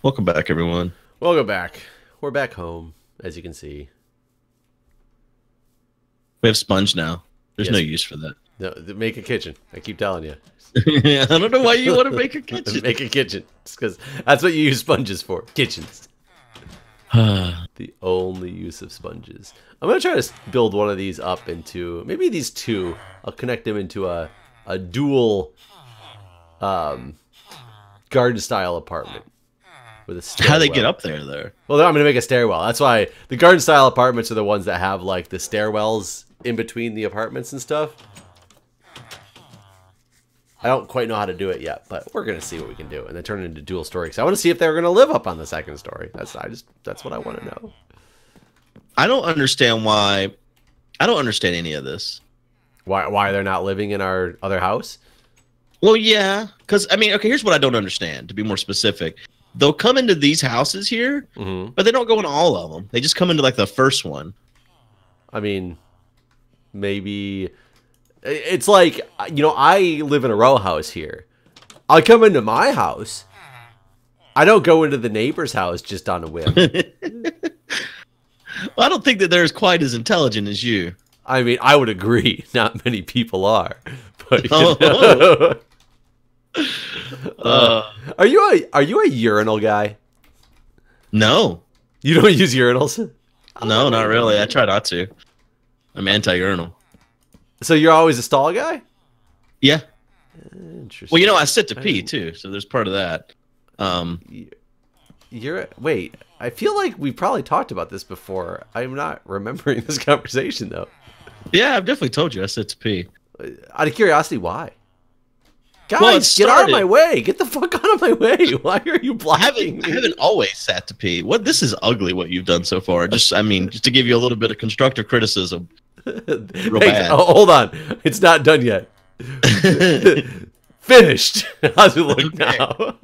Welcome back, everyone. Welcome back. We're back home, as you can see. We have sponge now. There's Yes. no use for that. No, make a kitchen. I keep telling you. I don't know why you want to make a kitchen. Make a kitchen. It's because that's what you use sponges for. Kitchens. The only use of sponges. I'm going to try to build one of these up into, maybe these two. I'll connect them into a dual garden-style apartment. With a stairwell. How they get up there, though? Well, I'm going to make a stairwell. That's why the garden-style apartments are the ones that have, like, the stairwells in between the apartments and stuff. I don't quite know how to do it yet, but we're going to see what we can do. And then turn it into dual story. Because I want to see if they're going to live up on the second story. That's what I want to know. I don't understand why. I don't understand any of this. Why they're not living in our other house? Well, yeah. Because, I mean, okay, here's what I don't understand, to be more specific. They'll come into these houses here, but they don't go into all of them. They just come into, like, the first one. I mean, maybe... It's like, you know, I live in a row house here. I come into my house. I don't go into the neighbor's house just on a whim. Well, I don't think that they're quite as intelligent as you. I mean, I would agree. Not many people are. But, are you a urinal guy? No. You don't use urinals? No, not really. I try not to. I'm anti-urinal. So you're always a stall guy? Yeah. Interesting. Well, you know, I sit to pee, too, so there's part of that. Wait, I feel like we probably talked about this before. I'm not remembering this conversation, though. Yeah, I've definitely told you I sit to pee. Out of curiosity, why? Guys, Well, get out of my way. Get the fuck out of my way. Why are you blocking me? I haven't always sat to pee. This is ugly what you've done so far. Just to give you a little bit of constructive criticism. Real bad. Oh, hold on. It's not done yet. Finished. How's it look now?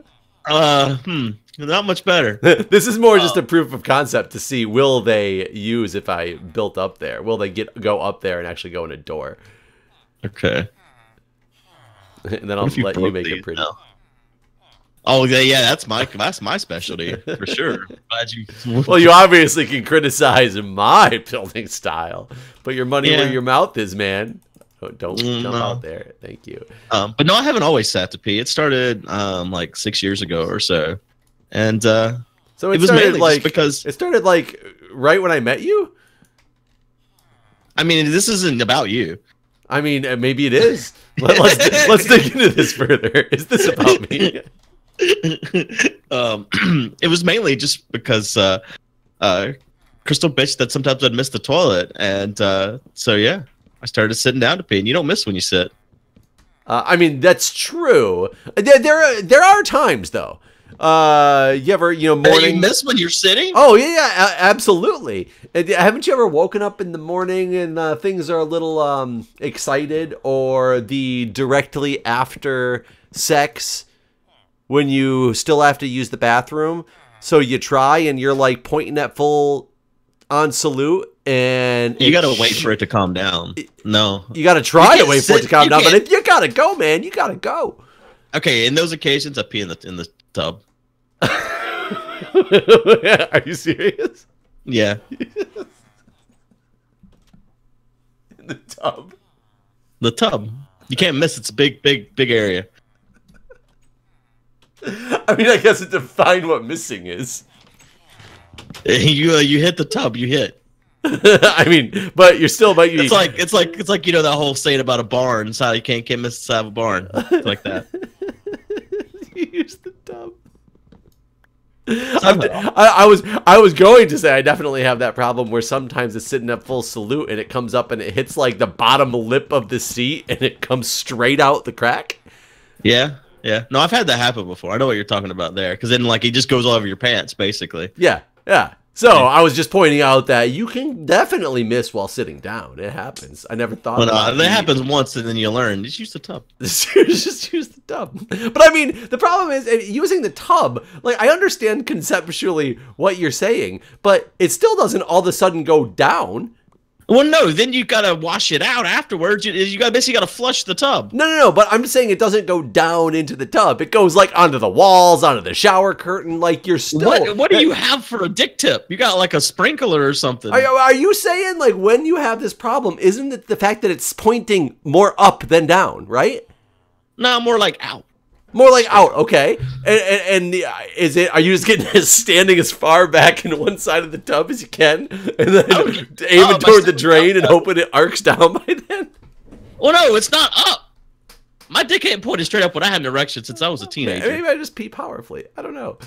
Not much better. This is more just a proof of concept to see will they use if I built up there. Will they go up there and actually go in a door? Okay. And then I'll let you make it pretty. No. Oh yeah, that's my specialty for sure. Glad you. Well, you obviously can criticize my building style, but your money where your mouth is, man. Don't jump out there. Thank you. But no, I haven't always sat to pee. It started like 6 years ago or so, and so it was started mainly like just because it started like right when I met you. I mean, this isn't about you. I mean, maybe it is. Let's dig into this further. Is this about me? It was mainly just because Crystal bitched that sometimes I'd miss the toilet, and so yeah, I started sitting down to pee. And you don't miss when you sit. I mean, that's true. There are times though. You ever morning? You miss when you're sitting? Oh yeah, absolutely. Haven't you ever woken up in the morning and things are a little excited, or the directly after sex when you still have to use the bathroom? So you try and you're like pointing at full on salute, and you gotta wait for it to calm down. No, you gotta try to wait for it to calm down. But if you gotta go, man, you gotta go. Okay, in those occasions, I pee in the tub. Are you serious? Yeah. In the tub. The tub. You can't miss. It's a big area. I mean, I guess it defined what missing is. You hit the tub. You hit. I mean, but you're still might be. It's like you know that whole saying about a barn. It's how you can't miss the side of a barn. It's like that. You use the tub. I was going to say I definitely have that problem where sometimes it's sitting at full salute and it comes up and it hits like the bottom lip of the seat and it comes straight out the crack. Yeah. No, I've had that happen before. I know what you're talking about there, because then like it just goes all over your pants, basically. Yeah. So I was just pointing out that you can definitely miss while sitting down. It happens. I never thought. Well, that happens once, and then you learn. Just use the tub. Just use the tub. But I mean, the problem is using the tub. Like, I understand conceptually what you're saying, but it still doesn't all of a sudden go down. Well, no, then you gotta wash it out afterwards. You got basically gotta flush the tub. No. But I'm just saying it doesn't go down into the tub. It goes like onto the walls, onto the shower curtain. Like you're still. What do you have for a dick tip? You got like a sprinkler or something. Are you saying like when you have this problem, isn't it the fact that it's pointing more up than down, right? No, more like out. More like out, okay. And is it? Are you just getting standing as far back in one side of the tub as you can, and then aiming toward the drain and hoping it arcs down by then? Well, no, it's not up. My dick ain't pointed straight up when I had an erection since I was a teenager. Maybe I just pee powerfully. I don't know.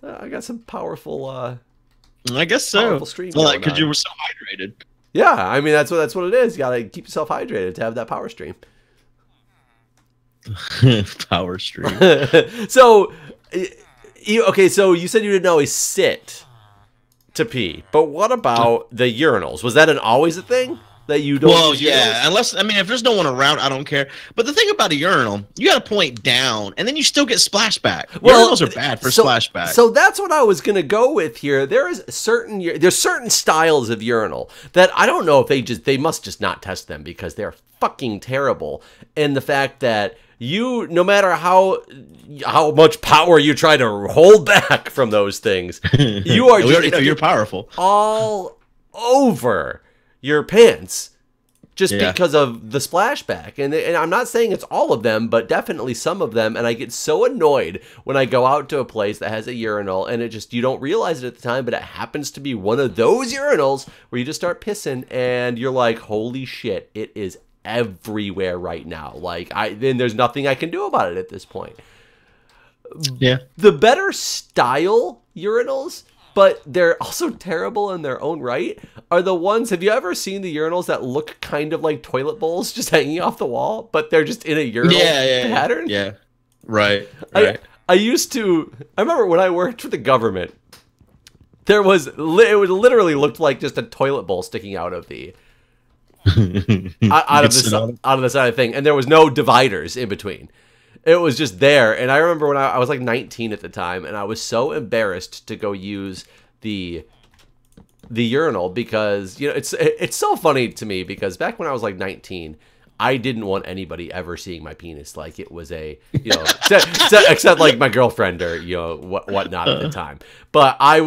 I got some powerful. I guess so. Because you were so hydrated. Yeah, I mean that's what it is. You gotta keep yourself hydrated to have that power stream. Power stream. So, okay. So you said you didn't always sit to pee, but what about the urinals? Was that always a thing that you don't? Well, yeah. Unless if there's no one around, I don't care. But the thing about a urinal, you got to point down, and then you still get splashback. Well, urinals are bad for splashback. So that's what I was gonna go with here. There's certain styles of urinal that I don't know if they must just not test them because they're fucking terrible. And the fact that no matter how much power you try to hold back from those things, you are. We already know you're powerful. All over your pants, just because of the splashback. And I'm not saying it's all of them, but definitely some of them. And I get so annoyed when I go out to a place that has a urinal, and you don't realize it at the time, but it happens to be one of those urinals where you just start pissing, and you're like, holy shit, it is everywhere right now. Like then there's nothing I can do about it at this point. Yeah. The better style urinals, but they're also terrible in their own right, are the ones, have you ever seen the urinals that look kind of like toilet bowls just hanging off the wall, but they're just in a urinal pattern? Yeah. Right. I remember when I worked for the government, it literally looked like just a toilet bowl sticking out of the out of the side of the thing, and there was no dividers in between. It was just there. And I remember when I was like 19 at the time, and I was so embarrassed to go use the urinal because it's so funny to me because back when I was like 19, I didn't want anybody ever seeing my penis. Like it was except like my girlfriend or whatnot at the time. But I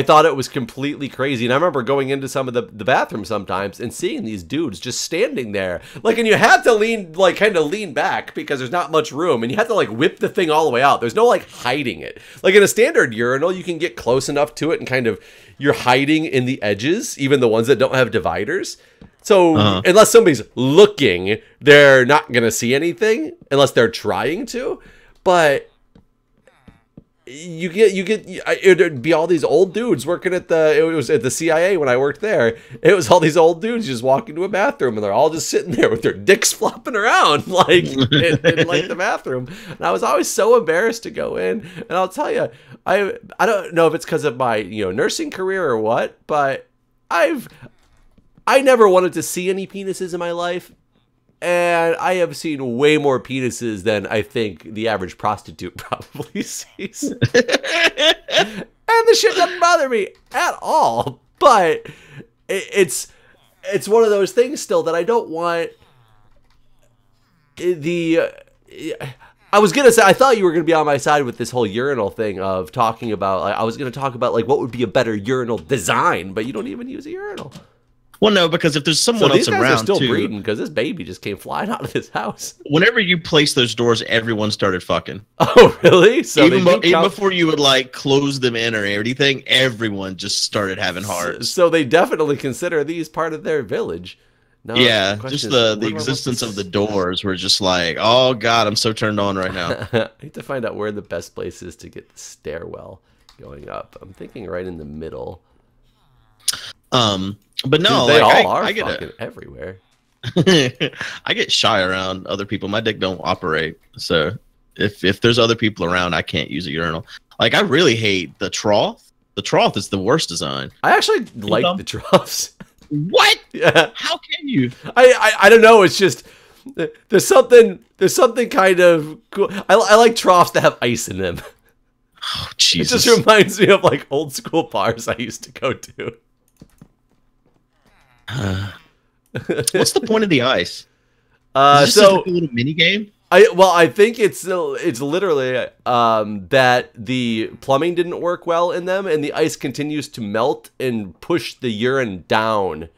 thought it was completely crazy. And I remember going into some of the bathrooms sometimes and seeing these dudes just standing there. Like, and you have to kind of lean back because there's not much room, and you have to like whip the thing all the way out. There's no like hiding it. Like in a standard urinal, you can get close enough to it and kind of you're hiding in the edges, even the ones that don't have dividers. So unless somebody's looking, they're not going to see anything unless they're trying to. But it'd be all these old dudes working at the CIA when I worked there. It was all these old dudes just walking to a bathroom, and they're all just sitting there with their dicks flopping around like in like the bathroom. And I was always so embarrassed to go in. And I'll tell you, I don't know if it's because of my nursing career or what, but I never wanted to see any penises in my life, and I have seen way more penises than I think the average prostitute probably sees. And the shit doesn't bother me at all, but it's one of those things still that I don't want I was gonna say, I thought you were gonna be on my side with this whole urinal thing of talking about, I was gonna talk about like what would be a better urinal design, but you don't even use a urinal. Well, no, because if there's someone else around, these guys are still breeding because this baby just came flying out of this house. Whenever you place those doors, everyone started fucking. Oh, really? So even before you would like close them in or anything, everyone just started having hearts. So they definitely consider these part of their village. Now, yeah, just the existence of the doors were just like, oh god, I'm so turned on right now. I need to find out where the best place is to get the stairwell going up. I'm thinking right in the middle. But no, dude, they like, all are fucking everywhere. I get shy around other people. My dick don't operate, so if there's other people around, I can't use a urinal. Like I really hate the trough. The trough is the worst design. I actually like the troughs. What? Yeah. How can you? I don't know. It's just there's something kind of cool. I like troughs that have ice in them. Oh, It Jesus. just reminds me of like old school bars I used to go to. What's the point of the ice? Is it just like a little mini game? I think it's literally that the plumbing didn't work well in them, and the ice continues to melt and push the urine down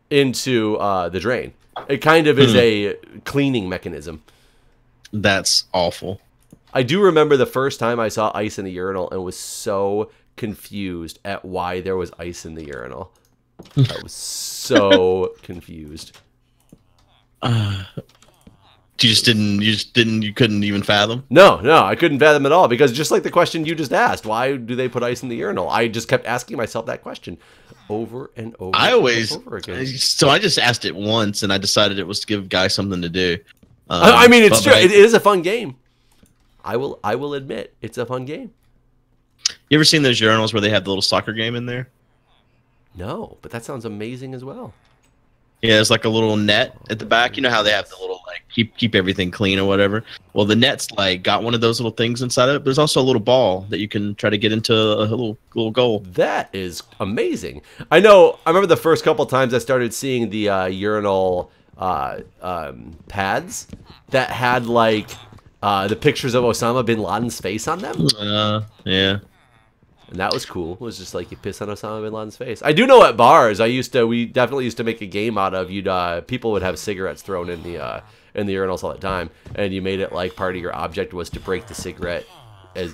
into the drain. It kind of is a cleaning mechanism. That's awful. I do remember the first time I saw ice in the urinal and was so confused at why there was ice in the urinal. I was so confused. You couldn't even fathom? No, I couldn't fathom at all, because just like the question you just asked, why do they put ice in the urinal? I just kept asking myself that question over and over. Over again. So I just asked it once, and I decided it was to give guys something to do. I mean, it's true. It is a fun game. I will admit, it's a fun game. You ever seen those urinals where they have the little soccer game in there? No, but that sounds amazing as well. Yeah, it's like a little net at the back. You know how they have the little like keep everything clean or whatever. Well, the net's like got one of those little things inside of it. There's also a little ball that you can try to get into a little goal. That is amazing. I know. I remember the first couple times I started seeing the urinal pads that had like the pictures of Osama bin Laden's face on them. Yeah. And that was cool. It was just like you piss on Osama bin Laden's face. I do know at bars, we definitely used to make a game out of. People would have cigarettes thrown in the urinals all the time, and you made it like part of your object was to break the cigarette as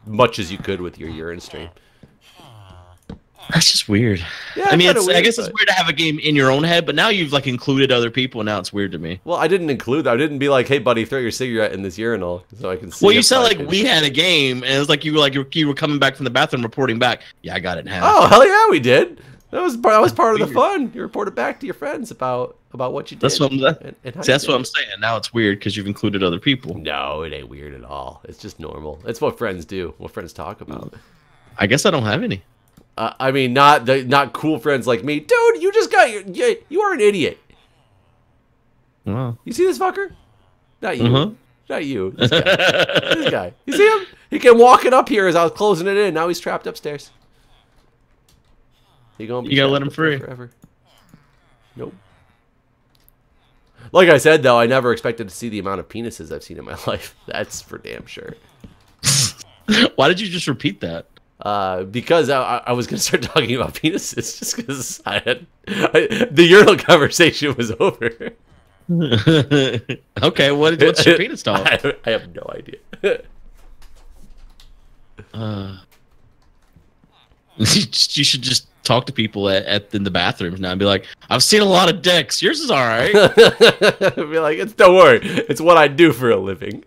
much as you could with your urine stream. That's just weird. Yeah, I mean, weird, I guess it's weird to have a game in your own head, but now you've like included other people, and now it's weird to me. Well, I didn't include that. I didn't be like, "Hey, buddy, throw your cigarette in this urinal so I can see." Well, you said like we had a game, and it was like you were coming back from the bathroom, reporting back. Yeah, I got it in half. Oh, hell yeah, we did. That was part of the fun. You reported back to your friends about what you did. That's what I'm saying. That's what I'm saying. Now it's weird because you've included other people. No, it ain't weird at all. It's just normal. It's what friends do. What friends talk about. I guess I don't have any. I mean, not cool friends like me, dude. You just got you are an idiot. Wow. You see this fucker? Not you. Not you. This guy. This guy. You see him? He came walking up here as I was closing it in. Now he's trapped upstairs. You gotta let him free forever. Nope. Like I said, though, I never expected to see the amount of penises I've seen in my life. That's for damn sure. Why did you just repeat that? Because I was going to start talking about penises just because the urinal conversation was over. Okay, what's your penis talk? I have no idea. You should just talk to people in the bathrooms now and be like, I've seen a lot of dicks. Yours is all right. Be like, don't worry. It's what I do for a living.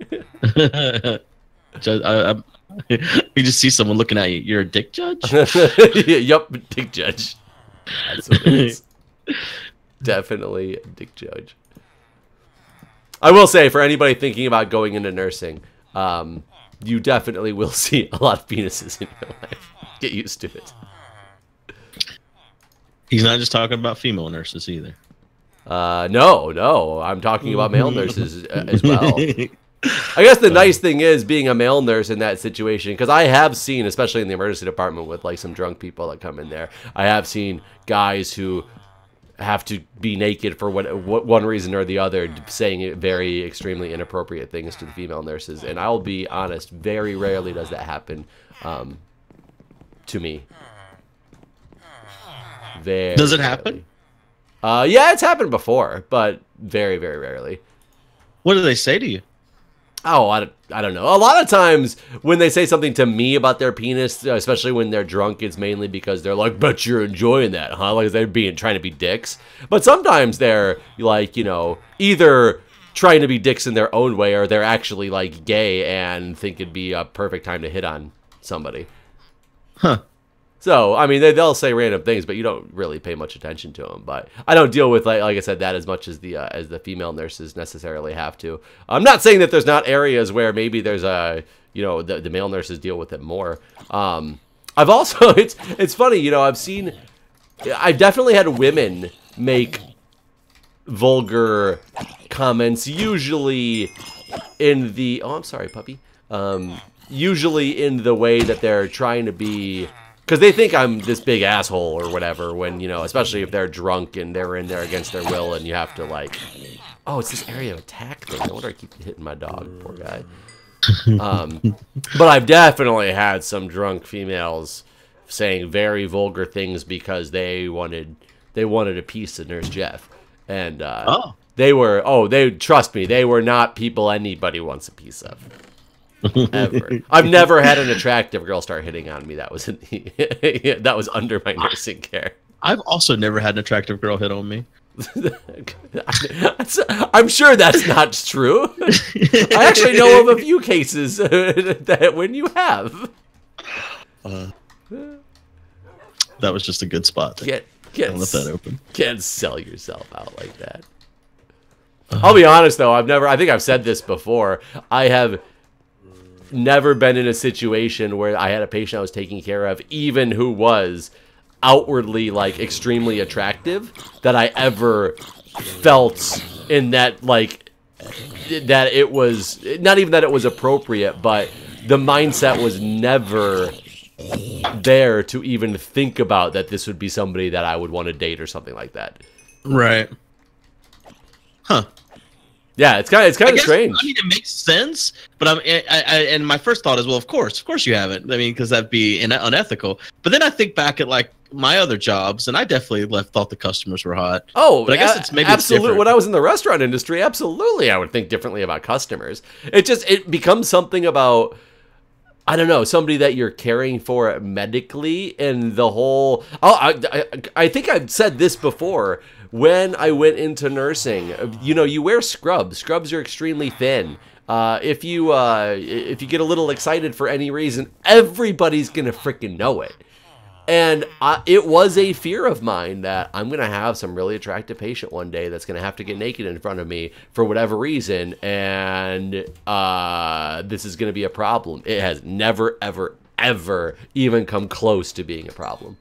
You just see someone looking at you. You're a dick judge? Yup, dick judge. That's what it is. Definitely a dick judge. I will say, for anybody thinking about going into nursing, you definitely will see a lot of penises in your life. Get used to it. He's not just talking about female nurses either. No. I'm talking about male nurses as well. I guess the nice thing is being a male nurse in that situation, because I have seen, especially in the emergency department with like some drunk people that come in there, I have seen guys who have to be naked for what one reason or the other, saying very extremely inappropriate things to the female nurses. And I'll be honest, very rarely does that happen to me. Very Does it happen? Yeah, it's happened before, but very, very rarely. What do they say to you? Oh, I don't know. A lot of times when they say something to me about their penis, especially when they're drunk, it's mainly because they're like, "Bet you're enjoying that, huh?" Like they're trying to be dicks. But sometimes they're like, either trying to be dicks in their own way, or they're actually like gay and think it'd be a perfect time to hit on somebody. Huh. So, I mean, they'll say random things, but you don't really pay much attention to them. But I don't deal with, like I said, that as much as the female nurses necessarily have to. I'm not saying that there's not areas where maybe there's the male nurses deal with it more. I've also, it's funny, I've definitely had women make vulgar comments, usually in the, oh, I'm sorry, puppy. usually in the way that they're trying to be, because they think I'm this big asshole or whatever, when, you know, especially if they're drunk and they're in there against their will and you have to, like, oh, it's this area of attack thing. No wonder I keep hitting my dog, poor guy. But I've definitely had some drunk females saying very vulgar things because they wanted a piece of Nurse Jeff. And they trust me, they were not people anybody wants a piece of. Ever. I've never had an attractive girl start hitting on me. That was that was under my nursing care. I've also never had an attractive girl hit on me. I'm sure that's not true. I actually know of a few cases that when you have. That was just a good spot. Can't let that open. Can't sell yourself out like that. I'll be honest though, I think I've said this before. I have never been in a situation where I had a patient I was taking care of, even who was outwardly like extremely attractive, that I ever felt in that, like, that it was not even that it was appropriate, but the mindset was never there to even think about that this would be somebody that I would want to date or something like that. Right. Huh. Yeah, it's kind of strange. I mean, it makes sense, but and my first thought is, well, of course you haven't. I mean, because that'd be unethical. But then I think back at like my other jobs, and I definitely thought the customers were hot. Oh, but I guess it's maybe absolutely. When I was in the restaurant industry, absolutely, I would think differently about customers. It becomes something about, I don't know, somebody that you're caring for medically, and the whole. I think I've said this before. When I went into nursing, you know, you wear scrubs. Scrubs are extremely thin. If you get a little excited for any reason, everybody's gonna freaking know it. And it was a fear of mine that I'm gonna have some really attractive patient one day that's gonna have to get naked in front of me for whatever reason, and this is gonna be a problem. It has never, ever, ever even come close to being a problem.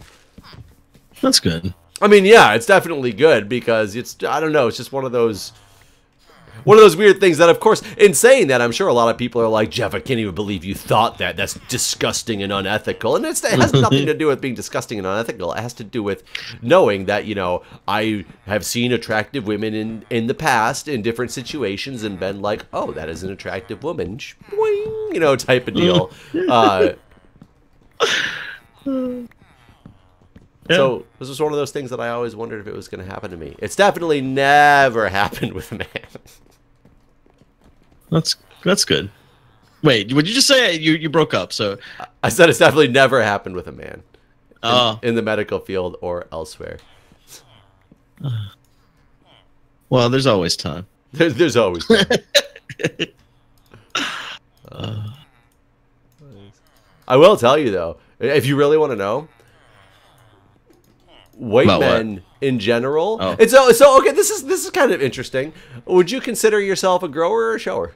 That's good. I mean, yeah, it's definitely good because I don't know, it's just one of those weird things that, of course, in saying that, I'm sure a lot of people are like, Jeff, I can't even believe you thought that. That's disgusting and unethical. And it has nothing to do with being disgusting and unethical. It has to do with knowing that, you know, I have seen attractive women in the past in different situations and been like, oh, that is an attractive woman. Boing, you know, type of deal. Yeah. So this was one of those things that I always wondered if it was going to happen to me. It's definitely never happened with a man. That's good. Wait, would you just say you broke up? So I said it's definitely never happened with a man in the medical field or elsewhere. Well, there's always time. There's always time. I will tell you though, if you really want to know. White men in general. Oh. And so okay, this is kind of interesting. Would you consider yourself a grower or a shower?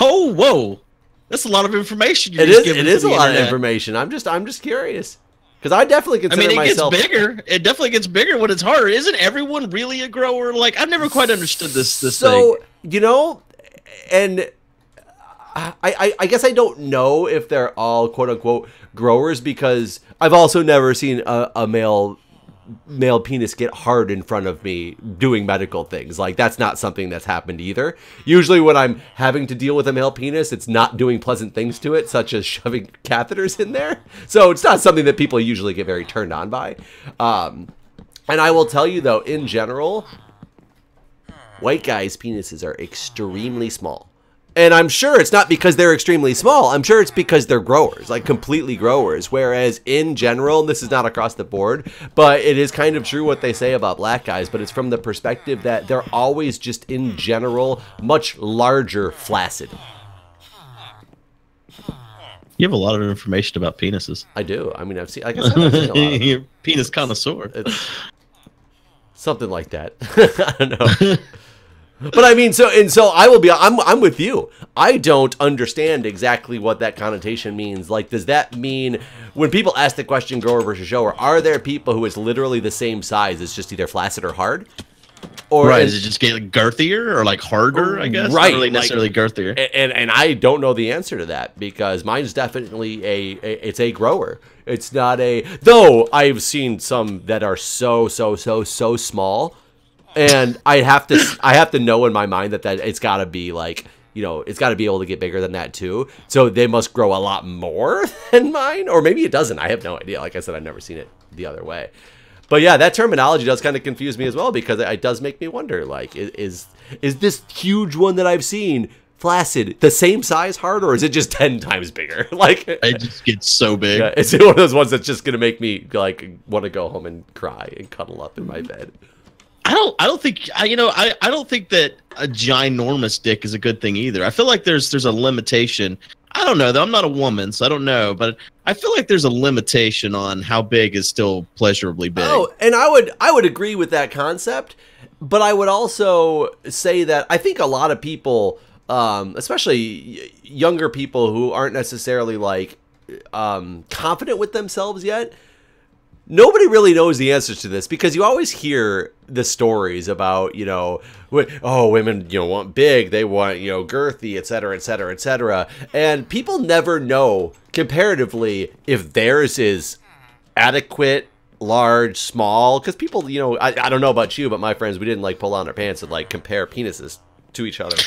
Oh, whoa. That's a lot of information. It is a lot of information. I'm just curious. Because I definitely consider myself. It gets bigger. It definitely gets bigger when it's harder. Isn't everyone really a grower? Like, I've never quite understood this thing. So, you know, and I guess I don't know if they're all quote unquote growers, because I've also never seen a male penis get hard in front of me doing medical things. Like, that's not something that's happened either. Usually when I'm having to deal with a male penis, it's not doing pleasant things to it, such as shoving catheters in there. So it's not something that people usually get very turned on by. And I will tell you though, in general, white guys' penises are extremely small. And I'm sure it's not because they're extremely small. I'm sure it's because they're growers, like completely growers. Whereas in general, and this is not across the board, but it is kind of true what they say about black guys, but it's from the perspective that they're always just in general much larger, flaccid. You have a lot of information about penises. I do. I mean, I've seen, like I said, I've seen a lot of You're penis connoisseur. Something like that. I don't know. But I mean, so I'm with you. I don't understand exactly what that connotation means. Like, does that mean when people ask the question grower versus shower, are there people who is literally the same size, it's just either flaccid or hard? Or right? Does it just get like girthier or like harder? I guess. Right, Not really necessarily girthier. And I don't know the answer to that because mine's definitely it's a grower. It's not a, though I've seen some that are so small, and I have to know in my mind that it's got to be like, you know, it's got to be able to get bigger than that too. So they must grow a lot more than mine, or maybe it doesn't. I have no idea. Like I said, I've never seen it the other way. But yeah, that terminology does kind of confuse me as well because it does make me wonder, like, is this huge one that I've seen, flaccid, the same size heart, or is it just 10 times bigger? Like, it just gets so big. Yeah, it's one of those ones that's just gonna make me like want to go home and cry and cuddle up in my bed. I don't think I don't think that a ginormous dick is a good thing either. I feel like there's a limitation. I don't know though. I'm not a woman, so I don't know. But I feel like there's a limitation on how big is still pleasurably big. Oh, and I would agree with that concept, but I would also say that I think a lot of people, especially younger people who aren't necessarily like confident with themselves yet, nobody really knows the answers to this because you always hear the stories about, you know, oh, women, you know, want big, they want, you know, girthy, et cetera, et cetera, et cetera. And people never know comparatively if theirs is adequate, large, small, because people, you know, I don't know about you, but my friends, we didn't like pull on our pants and like compare penises to each other.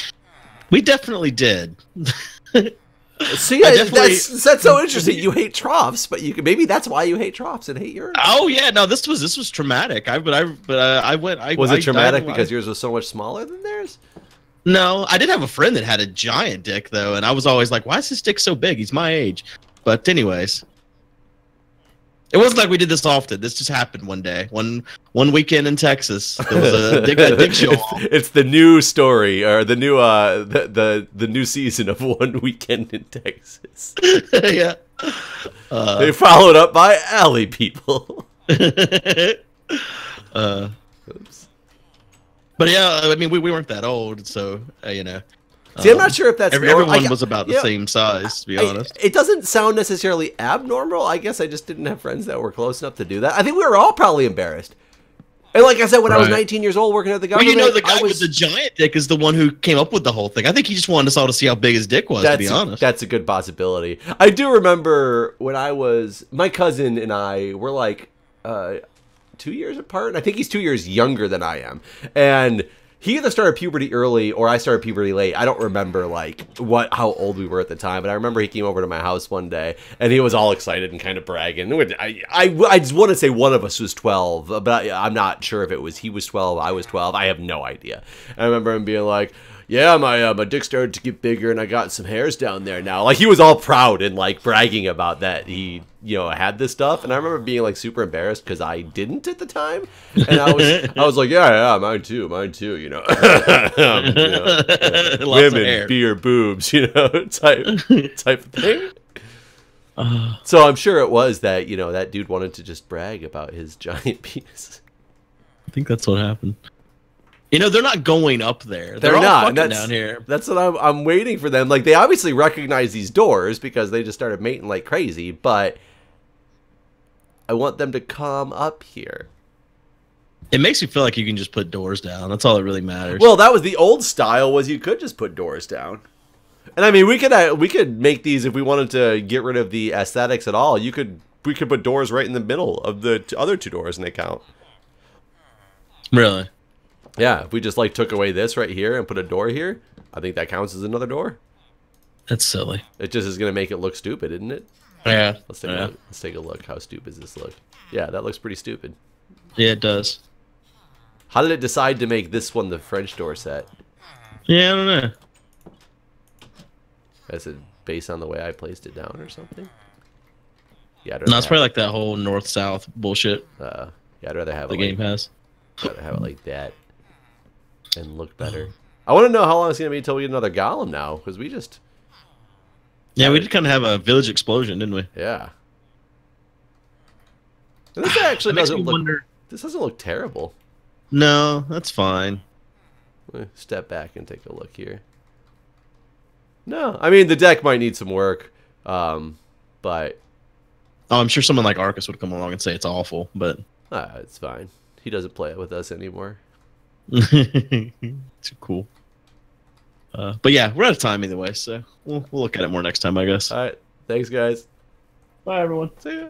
We definitely did. See, that's so interesting. You hate troughs, but maybe that's why you hate troughs and hate yours. Oh yeah, no, this was traumatic. Was it traumatic because yours was so much smaller than theirs? No, I did have a friend that had a giant dick though, and I was always like, "Why is his dick so big? He's my age." But anyways, it wasn't like we did this often. This just happened one day, one weekend in Texas. There was a dick show. It's the new story, or the new the new season of One Weekend in Texas. Yeah, they followed up by Alley People. Oops. But yeah, I mean, we weren't that old, so you know. See, I'm not sure if that's everyone was about the same size, to be honest. It doesn't sound necessarily abnormal. I guess I just didn't have friends that were close enough to do that. I think we were all probably embarrassed. And like I said, when I was 19 years old working at the government, well, you know, the guy with the giant dick is the one who came up with the whole thing. I think he just wanted us all to see how big his dick was, to be honest. That's a good possibility. I do remember when my cousin and I were like 2 years apart. I think he's 2 years younger than I am. And he either started puberty early or I started puberty late. I don't remember like how old we were at the time, but I remember he came over to my house one day and he was all excited and kind of bragging. I just want to say one of us was 12, but I'm not sure if it was he was 12, I was 12. I have no idea. I remember him being like, "Yeah, my dick started to get bigger and I got some hairs down there now." Like he was all proud and like bragging about that he, you know, had this stuff. And I remember being like super embarrassed because I didn't at the time. And I was like, yeah, mine too, you know. Women, beer, boobs, you know, type of thing. So I'm sure it was that, you know, that dude wanted to just brag about his giant penis. I think that's what happened. You know, they're not going up there. They're all not fucking down here. That's what I'm waiting for them. Like, they obviously recognize these doors because they just started mating like crazy, but I want them to come up here. It makes me feel like you can just put doors down. That's all that really matters. Well, that was the old style, was you could just put doors down. And I mean, we could make these if we wanted to get rid of the aesthetics at all. We could put doors right in the middle of the other two doors and they count. Really? Yeah, if we just like took away this right here and put a door here, I think that counts as another door. That's silly. It just is going to make it look stupid, isn't it? Yeah. Let's take a look. How stupid does this look? Yeah, that looks pretty stupid. Yeah, it does. How did it decide to make this one the French door set? Yeah, I don't know. Is it based on the way I placed it down or something? Yeah, no, it's probably like that whole north-south bullshit. Yeah, I'd rather have the game has. I'd rather have it like that and look better. I want to know how long it's gonna be until we get another golem now, because we just we did kind of have a village explosion, didn't we? Yeah. And this actually doesn't look. This doesn't look terrible. No, that's fine. Step back and take a look here. No, I mean the deck might need some work, but I'm sure someone like Arcus would come along and say it's awful, but it's fine. He doesn't play it with us anymore. Too cool. But yeah, we're out of time either way, so we'll look at it more next time, I guess. All right. Thanks, guys. Bye, everyone. See ya.